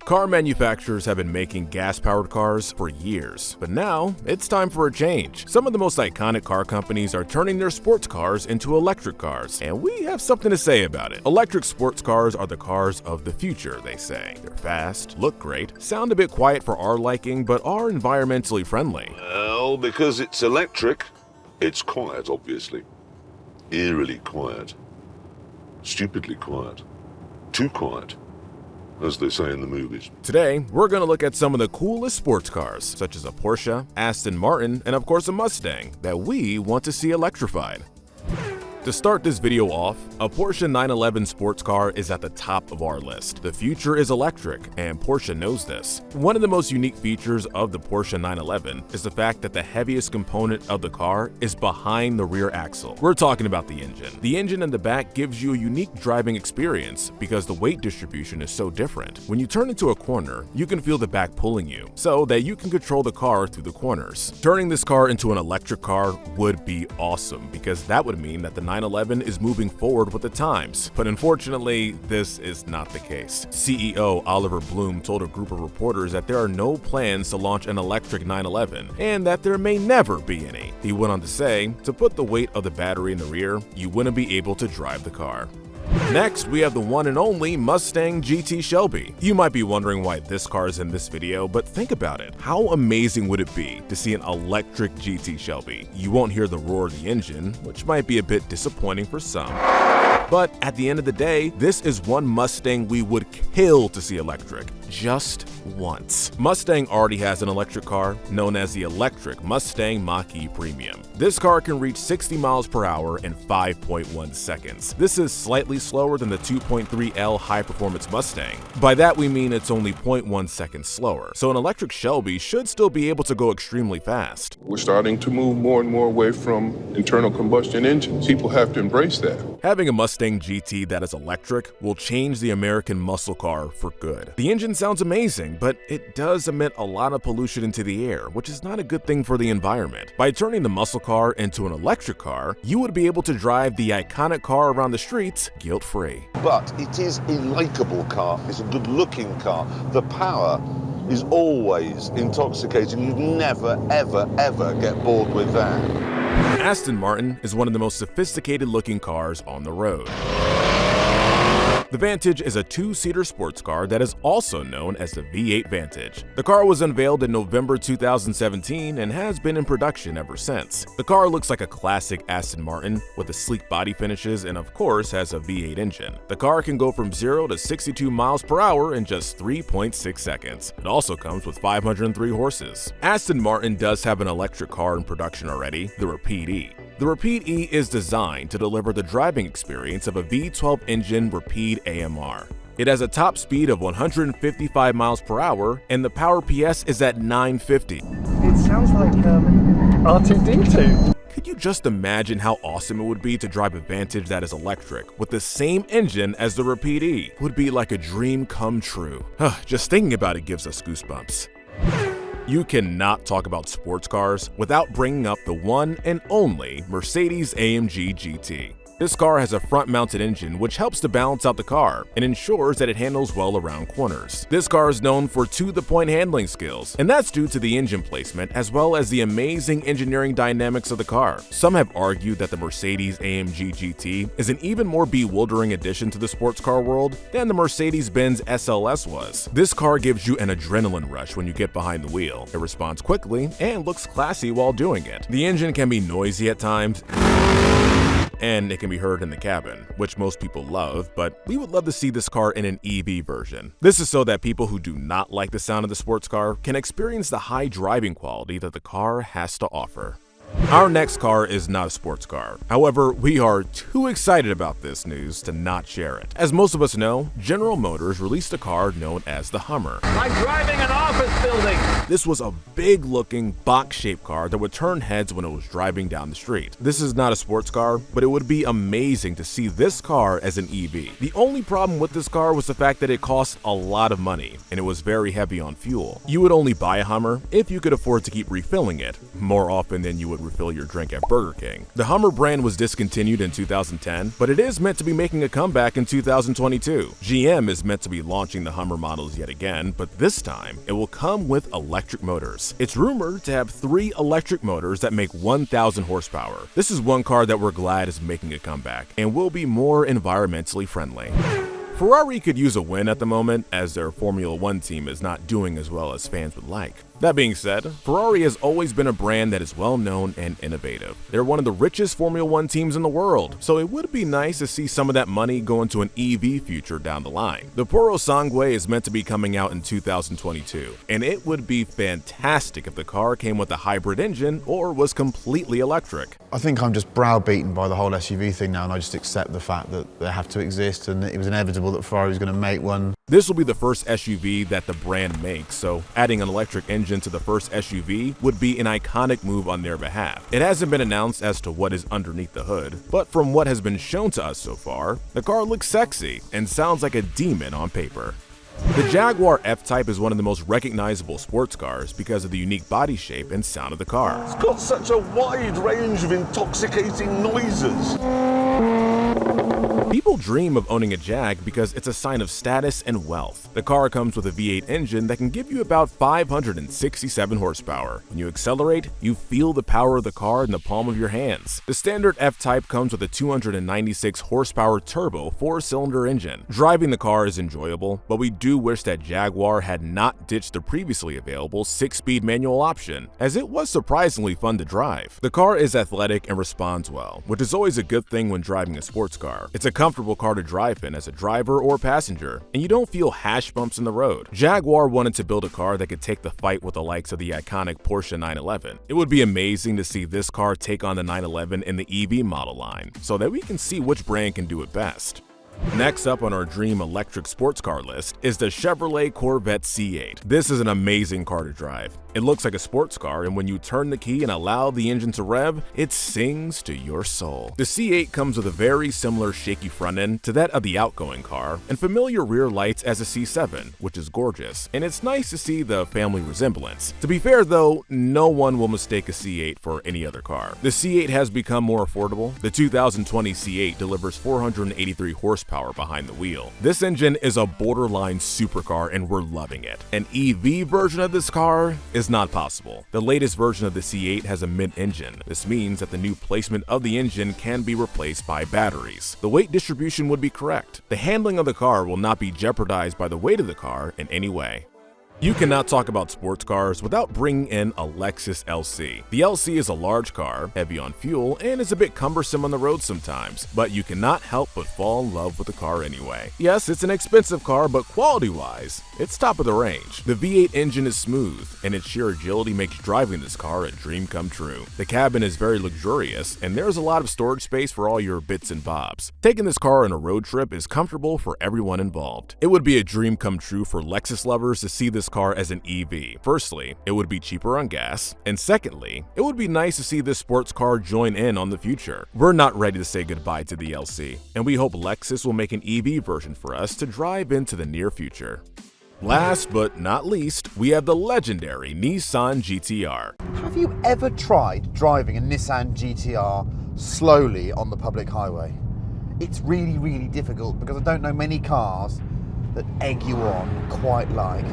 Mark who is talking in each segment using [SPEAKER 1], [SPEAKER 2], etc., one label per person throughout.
[SPEAKER 1] Car manufacturers have been making gas-powered cars for years, but now it's time for a change. Some of the most iconic car companies are turning their sports cars into electric cars, and we have something to say about it. Electric sports cars are the cars of the future, they say. They're fast, look great, sound a bit quiet for our liking, but are environmentally friendly.
[SPEAKER 2] Well, because it's electric, it's quiet, obviously. Eerily quiet. Stupidly quiet. Too quiet, as they say in the movies.
[SPEAKER 1] Today, we're going to look at some of the coolest sports cars, such as a Porsche, Aston Martin, and of course a Mustang, that we want to see electrified. To start this video off, a Porsche 911 sports car is at the top of our list. The future is electric, and Porsche knows this. One of the most unique features of the Porsche 911 is the fact that the heaviest component of the car is behind the rear axle. We're talking about the engine. The engine in the back gives you a unique driving experience because the weight distribution is so different. When you turn into a corner, you can feel the back pulling you, so that you can control the car through the corners. Turning this car into an electric car would be awesome, because that would mean that the 911 is moving forward with the times, but unfortunately, this is not the case. CEO Oliver Bloom told a group of reporters that there are no plans to launch an electric 911, and that there may never be any. He went on to say, to put the weight of the battery in the rear, you wouldn't be able to drive the car. Next, we have the one and only Mustang GT Shelby. You might be wondering why this car is in this video, but think about it. How amazing would it be to see an electric GT Shelby? You won't hear the roar of the engine, which might be a bit disappointing for some. But at the end of the day, this is one Mustang we would kill to see electric, just once. Mustang already has an electric car known as the electric Mustang Mach-E Premium. This car can reach 60 miles per hour in 5.1 seconds. This is slightly slower than the 2.3L high-performance Mustang. By that we mean it's only 0.1 seconds slower, so an electric Shelby should still be able to go extremely fast.
[SPEAKER 3] We're starting to move more and more away from internal combustion engines. People have to embrace that.
[SPEAKER 1] Having a Mustang GT that is electric will change the American muscle car for good. The engine sounds amazing, but it does emit a lot of pollution into the air, which is not a good thing for the environment. By turning the muscle car into an electric car, you would be able to drive the iconic car around the streets guilt-free.
[SPEAKER 2] But it is a likeable car, it's a good-looking car. The power is always intoxicating. You'd never, ever, ever get bored with that.
[SPEAKER 1] Aston Martin is one of the most sophisticated looking cars on the road. The Vantage is a two-seater sports car that is also known as the V8 Vantage. The car was unveiled in November 2017 and has been in production ever since. The car looks like a classic Aston Martin with the sleek body finishes and of course has a V8 engine. The car can go from 0 to 62 miles per hour in just 3.6 seconds. It also comes with 503 horses. Aston Martin does have an electric car in production already, the Rapide E. The Rapide E is designed to deliver the driving experience of a V12 engine Rapide AMR. It has a top speed of 155 miles per hour and the power PS is at 950.
[SPEAKER 4] It sounds like R2-D2.
[SPEAKER 1] Could you just imagine how awesome it would be to drive a Vantage that is electric with the same engine as the Rapide E? It would be like a dream come true. Just thinking about it gives us goosebumps. You cannot talk about sports cars without bringing up the one and only Mercedes-AMG GT. This car has a front-mounted engine which helps to balance out the car and ensures that it handles well around corners. This car is known for to-the-point handling skills, and that's due to the engine placement as well as the amazing engineering dynamics of the car. Some have argued that the Mercedes-AMG GT is an even more bewildering addition to the sports car world than the Mercedes-Benz SLS was. This car gives you an adrenaline rush when you get behind the wheel. It responds quickly and looks classy while doing it. The engine can be noisy at times, and it can be heard in the cabin, which most people love, but we would love to see this car in an EV version. This is so that people who do not like the sound of the sports car can experience the high driving quality that the car has to offer. Our next car is not a sports car. However, we are too excited about this news to not share it. As most of us know, General Motors released a car known as the Hummer.
[SPEAKER 5] I'm driving an office building.
[SPEAKER 1] This was a big-looking, box-shaped car that would turn heads when it was driving down the street. This is not a sports car, but it would be amazing to see this car as an EV. The only problem with this car was the fact that it cost a lot of money, and it was very heavy on fuel. You would only buy a Hummer if you could afford to keep refilling it more often than you would would refill your drink at Burger King. The Hummer brand was discontinued in 2010, but it is meant to be making a comeback in 2022. GM is meant to be launching the Hummer models yet again, but this time it will come with electric motors. It's rumored to have 3 electric motors that make 1,000 horsepower. This is one car that we're glad is making a comeback and will be more environmentally friendly. Ferrari could use a win at the moment, as their Formula One team is not doing as well as fans would like. That being said, Ferrari has always been a brand that is well known and innovative. They're one of the richest Formula One teams in the world, so it would be nice to see some of that money go into an EV future down the line. The Purosangue is meant to be coming out in 2022, and it would be fantastic if the car came with a hybrid engine or was completely electric.
[SPEAKER 6] I think I'm just browbeaten by the whole SUV thing now, and I just accept the fact that they have to exist, and it was inevitable that Ferrari was going to make one.
[SPEAKER 1] This will be the first SUV that the brand makes, so adding an electric engine to the first SUV would be an iconic move on their behalf. It hasn't been announced as to what is underneath the hood, but from what has been shown to us so far, the car looks sexy and sounds like a demon on paper. The Jaguar F-Type is one of the most recognizable sports cars because of the unique body shape and sound of the car.
[SPEAKER 2] It's got such a wide range of intoxicating noises.
[SPEAKER 1] People dream of owning a Jag because it's a sign of status and wealth. The car comes with a V8 engine that can give you about 567 horsepower. When you accelerate, you feel the power of the car in the palm of your hands. The standard F-Type comes with a 296 horsepower turbo 4-cylinder engine. Driving the car is enjoyable, but we do wish that Jaguar had not ditched the previously available 6-speed manual option, as it was surprisingly fun to drive. The car is athletic and responds well, which is always a good thing when driving a sports car. It's a comfortable car to drive in as a driver or passenger, and you don't feel hash bumps in the road. Jaguar wanted to build a car that could take the fight with the likes of the iconic Porsche 911. It would be amazing to see this car take on the 911 in the EV model line, so that we can see which brand can do it best. Next up on our dream electric sports car list is the Chevrolet Corvette C8. This is an amazing car to drive. It looks like a sports car, and when you turn the key and allow the engine to rev, it sings to your soul. The C8 comes with a very similar shaky front end to that of the outgoing car, and familiar rear lights as a C7, which is gorgeous, and it's nice to see the family resemblance. To be fair though, no one will mistake a C8 for any other car. The C8 has become more affordable. The 2020 C8 delivers 483 horsepower behind the wheel. This engine is a borderline supercar, and we're loving it. An EV version of this car is not possible. The latest version of the C8 has a mid-engine. This means that the new placement of the engine can be replaced by batteries. The weight distribution would be correct. The handling of the car will not be jeopardized by the weight of the car in any way. You cannot talk about sports cars without bringing in a Lexus LC. The LC is a large car, heavy on fuel, and is a bit cumbersome on the road sometimes, but you cannot help but fall in love with the car anyway. Yes, it's an expensive car, but quality-wise, it's top of the range. The V8 engine is smooth, and its sheer agility makes driving this car a dream come true. The cabin is very luxurious, and there's a lot of storage space for all your bits and bobs. Taking this car on a road trip is comfortable for everyone involved. It would be a dream come true for Lexus lovers to see this car as an EV. Firstly, it would be cheaper on gas, and secondly, it would be nice to see this sports car join in on the future. We're not ready to say goodbye to the LC, and we hope Lexus will make an EV version for us to drive into the near future. Last but not least, we have the legendary Nissan GT-R.
[SPEAKER 7] Have you ever tried driving a Nissan GT-R slowly on the public highway? It's really, really difficult because I don't know many cars that egg you on quite like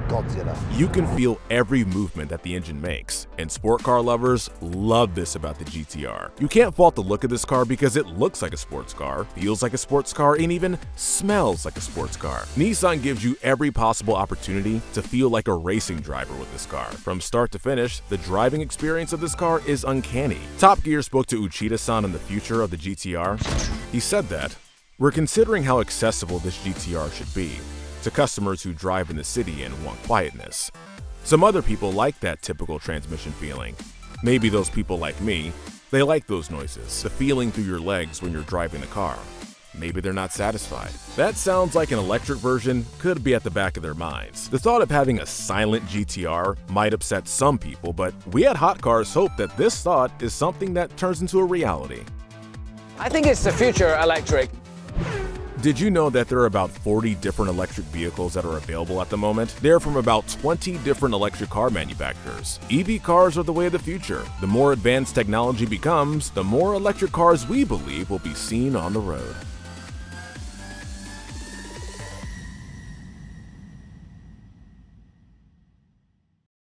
[SPEAKER 7] Godzilla.
[SPEAKER 1] You can feel every movement that the engine makes, and sport car lovers love this about the GT-R. You can't fault the look of this car because it looks like a sports car, feels like a sports car, and even smells like a sports car. Nissan gives you every possible opportunity to feel like a racing driver with this car. From start to finish, the driving experience of this car is uncanny. Top Gear spoke to Uchida-san on the future of the GT-R. He said that, "We're considering how accessible this GT-R should be to customers who drive in the city and want quietness. Some other people like that typical transmission feeling. Maybe those people like me, they like those noises, the feeling through your legs when you're driving the car. Maybe they're not satisfied." That sounds like an electric version could be at the back of their minds. The thought of having a silent GT-R might upset some people, but we at Hotcars hope that this thought is something that turns into a reality.
[SPEAKER 5] I think it's the future electric.
[SPEAKER 1] Did you know that there are about 40 different electric vehicles that are available at the moment? They're from about 20 different electric car manufacturers. EV cars are the way of the future. The more advanced technology becomes, the more electric cars we believe will be seen on the road.